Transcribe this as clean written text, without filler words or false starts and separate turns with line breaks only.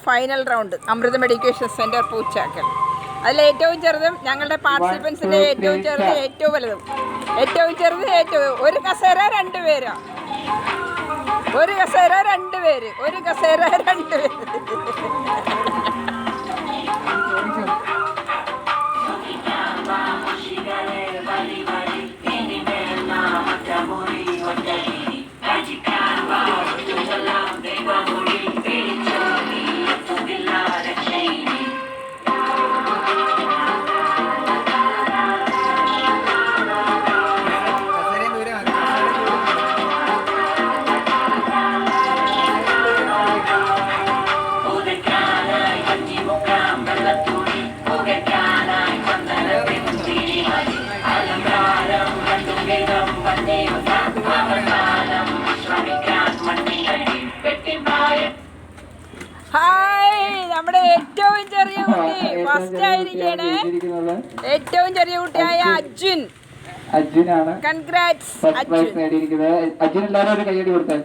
Final round അമൃതം education centre Poochakkal. അതിൽ ഏറ്റവും ചെറുതും ഞങ്ങളുടെ പാർട്ടിസിപ്പൻസിൻ്റെ ഏറ്റവും ചെറുത് ഏറ്റവും വലുതും. ഏറ്റവും ചെറുത് ഒരു കസേര 2 പേരാ. ഒരു കസേര 2 പേര്. ഒരു കസേര 2 പേര്. ഹായ്, നമ്മുടെ ഏറ്റവും ചെറിയ കുട്ടി ഫസ്റ്റ് ആയിരിക്കണേ. ഏറ്റവും ചെറിയ കുട്ടിയായ അർജുനാണ്. കൺഗ്രാറ്റ്സ് അർജുൻ.
അർജുൻ എല്ലാവരും ഒരു കൈയടി കൊടുത്താൽ.